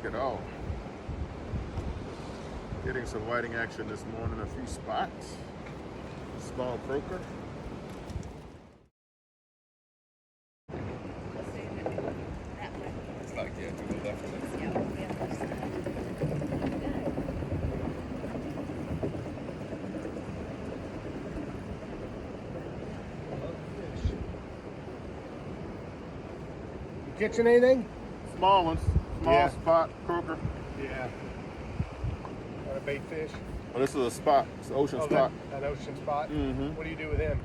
Look at all. Getting some whiting action this morning, a few spots. Small croaker. It's like, yeah, do the left of it. You catching anything? Small ones. Small spot croaker. Yeah. Got a bait fish? Oh, this is a spot. It's an ocean spot. An ocean spot? Mm-hmm. What do you do with him?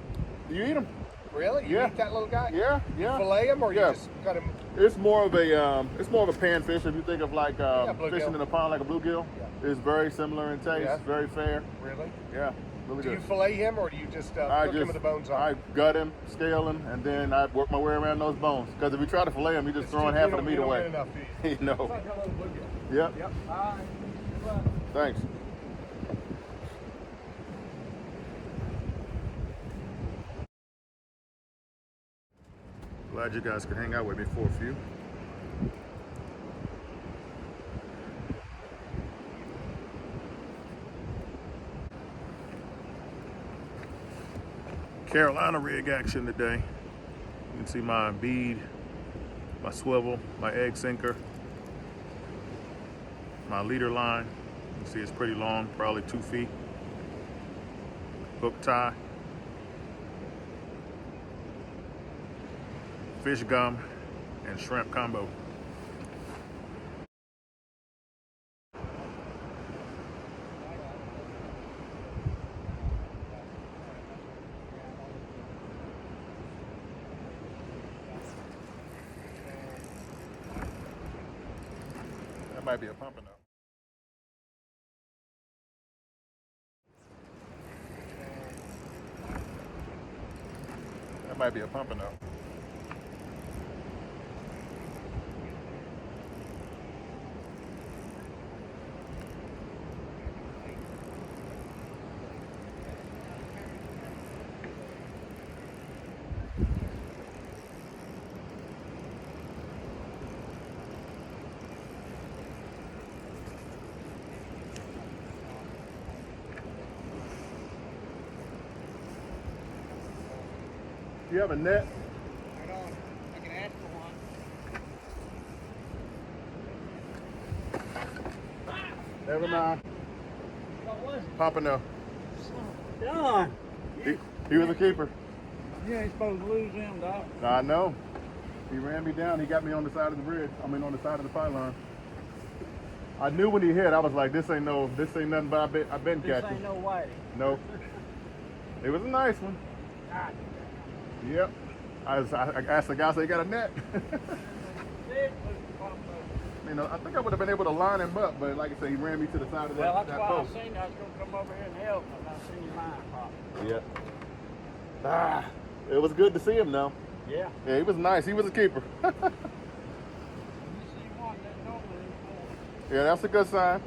You eat them. Really? You eat that little guy? Yeah, yeah. Fillet him, or you just cut him? It's more of a panfish. If you think of like fishing in a pond like a bluegill, it's very similar in taste. Yeah. Very fair. Really? Yeah, really Do good. you fillet him, or do you just cook him with the bones on? I gut him, scale him, and then I work my way around those bones. Because if you try to fillet him, you're just throwing half of the meat away. Enough, You know. It's like a little bluegill. Yep. Yep. All right. Good luck. Thanks. Glad you guys could hang out with me for a few. Carolina rig action today. You can see my bead, my swivel, my egg sinker, my leader line. You can see it's pretty long, probably 2 feet. Hook tie. Fish gum and shrimp combo. That might be a pompano. That might be a pompano. Do you have a net? Hold on. I can ask for one. Never mind. What was it? Pompano. Done. He was a keeper. You ain't supposed to lose him, Doc. I know. He ran me down. He got me on the side of the bridge. I mean, on the side of the pylon. I knew when he hit, I was like, this ain't nothing but I've been catching. This ain't no whiting. Nope. It was a nice one. God. Yep. I asked the guy, so he got a net. You know, I think I would have been able to line him up, but like I said, he ran me to the side of that post. Well, that's why I seen I was going to come over here and help, and I seen your line pop. Yeah. It was good to see him, though. Yeah. Yeah, he was nice. He was a keeper. You see one that normally is Yeah, that's a good sign.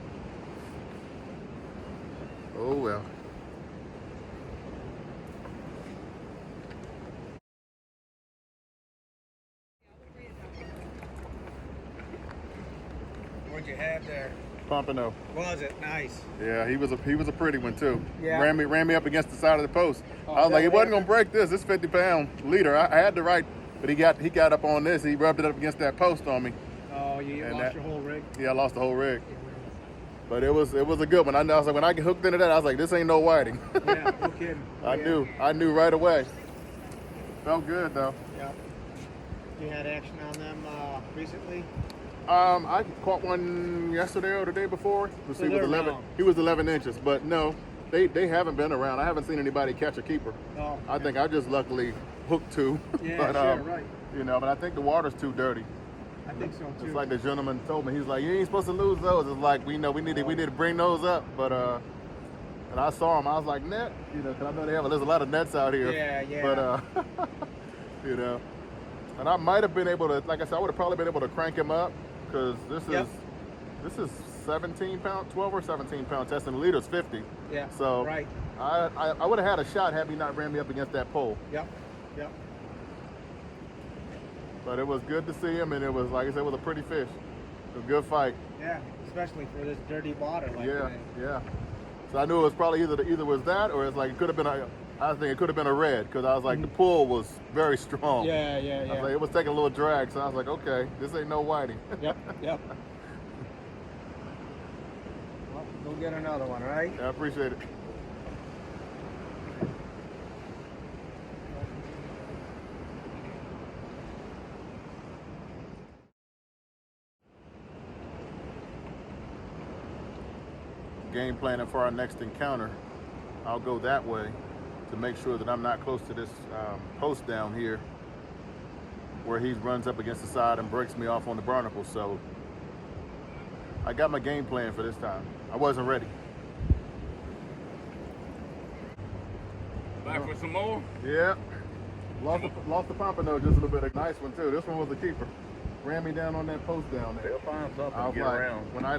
Oh, well. What'd you have there? Pompano. Was it nice? Yeah, he was a pretty one too. Yeah. Ran me up against the side of the post. Oh, I was like, he wasn't really? gonna break this. This 50-pound leader. I had the right, but he got up on this. He rubbed it up against that post on me. Oh, you And lost your whole rig? Yeah, I lost the whole rig. But it was a good one. I was like, when I get hooked into that, I was like, this ain't no whiting. Yeah, no kidding. I knew right away. Felt good though. Yeah. You had action on them recently? I caught one yesterday or the day before. So they're around. He was 11 inches, but no, they haven't been around. I haven't seen anybody catch a keeper. Oh, I think I just luckily hooked two. yeah, but, sure, right. You know, but I think the water's too dirty. I think so too. It's like the gentleman told me. He's like, you ain't supposed to lose those. It's like we need to bring those up. But and I saw him. I was like, net, you know, because I know there's a lot of nets out here. Yeah, yeah. But you know, and I might have been able to, like I said, I would have probably been able to crank him up because this is 17 pound, 12 or 17 pound testing. The leader's 50. Yeah. So right. I would have had a shot had he not ran me up against that pole. Yep. Yep. But it was good to see him, and it was, like I said, it was a pretty fish. A good fight. Yeah, especially for this dirty water like Yeah, today. yeah. So I knew it was probably either was that or it's like it could have been I think it could have been a red because I was like the pull was very strong. Yeah, I was like, it was taking a little drag, so I was like, okay, this ain't no whiting. Yep. Well, go get another one, right? Yeah, I appreciate it. Game planning for our next encounter. I'll go that way to make sure that I'm not close to this post down here where he runs up against the side and breaks me off on the barnacle. So I got my game plan for this time. I wasn't ready. Back with some more? Yeah. Lost the pompano just a little bit. A nice one too. This one was a keeper. Ran me down on that post down there. They'll find something I to was get like, around. when I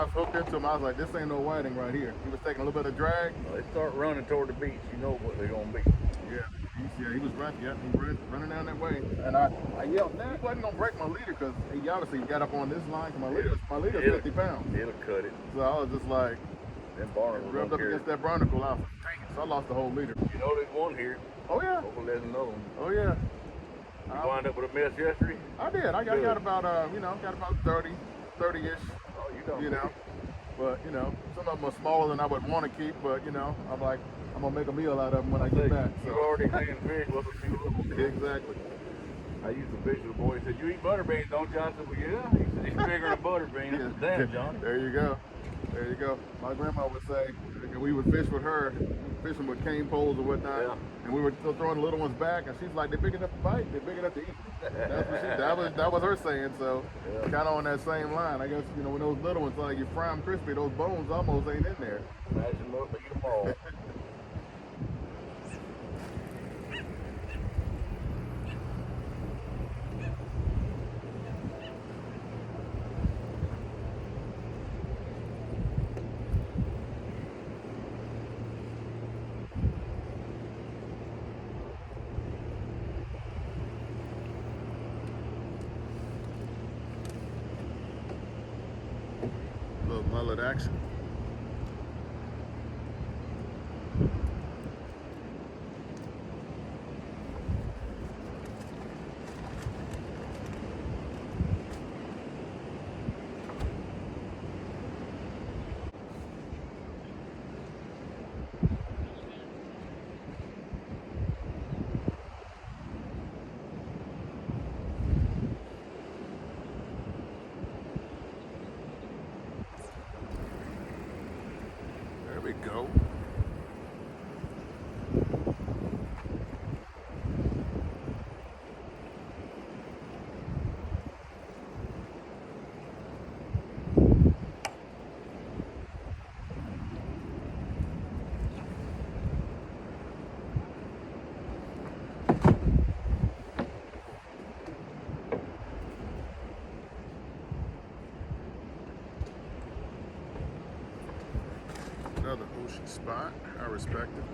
was hooked into him, I was like, this ain't no whiting right here. He was taking a little bit of drag. Well, they start running toward the beach. You know what they're gonna be. Yeah, he was running. Yeah, he was running down that way. And I yelled, nah, he wasn't gonna break my leader because he obviously got up on this line. My leader's 50 pounds. It'll cut it. So I was just like, Them barnacles rubbed don't up care. against that barnacle. I was like, dang it. So I lost the whole leader. You know there's one here. Oh yeah. Hopefully there's another one. Oh yeah. You wind up with a mess yesterday? I did. I got about got about 30-ish. Oh, you don't. You know, but some of them are smaller than I would want to keep. But I'm like, I'm gonna make a meal out of them when I get back. You So. already cleaned fish with a few little ones. Exactly. I used to fish with a boy. He said, "You eat butter beans, don't you?" I said, "Well, yeah." He said, "He's bigger than a butter bean." I said, "Damn, Johnny." There you go. There you go. My grandma would say, we would fish with her, fishing with cane poles or whatnot, and we were still throwing the little ones back, and she's like, "They're big enough to bite. They're big enough to eat." That's what that was her saying. So kind of on that same line. I guess when those little ones, like you fry them crispy, those bones almost ain't in there. Smash them up and eat them all. Little mullet action. There we go. Another ocean spot. I respect it.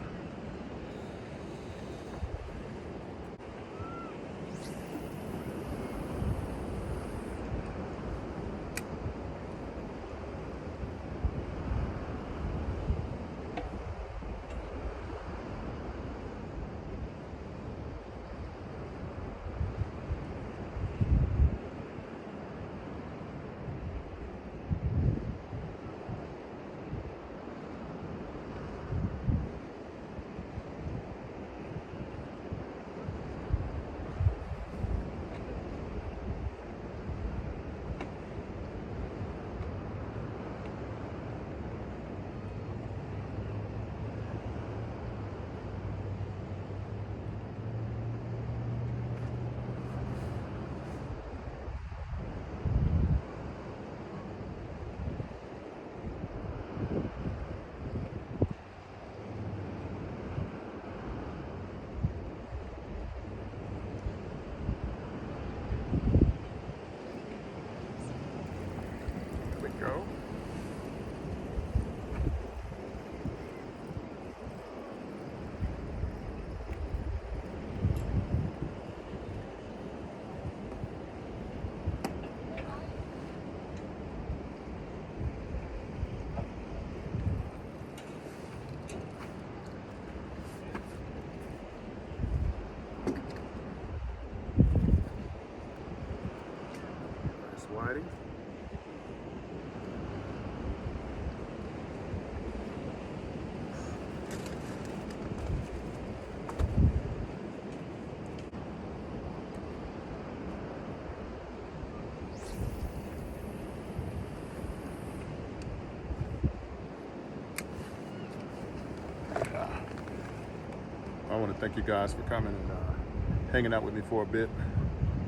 I want to thank you guys for coming and hanging out with me for a bit.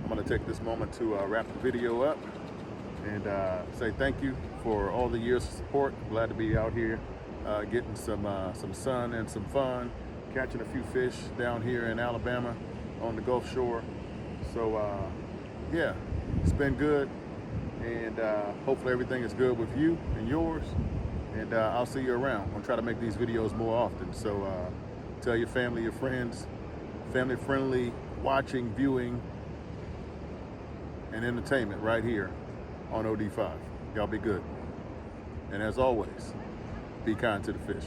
I'm going to take this moment to wrap the video up and say thank you for all the years of support. I'm glad to be out here getting some sun and some fun, catching a few fish down here in Alabama on the Gulf Shore. So yeah, it's been good, and hopefully everything is good with you and yours, and I'll see you around. I'm gonna try to make these videos more often, so tell your family, your friends, family-friendly watching, viewing, and entertainment right here on OD5. Y'all be good. And as always, be kind to the fish.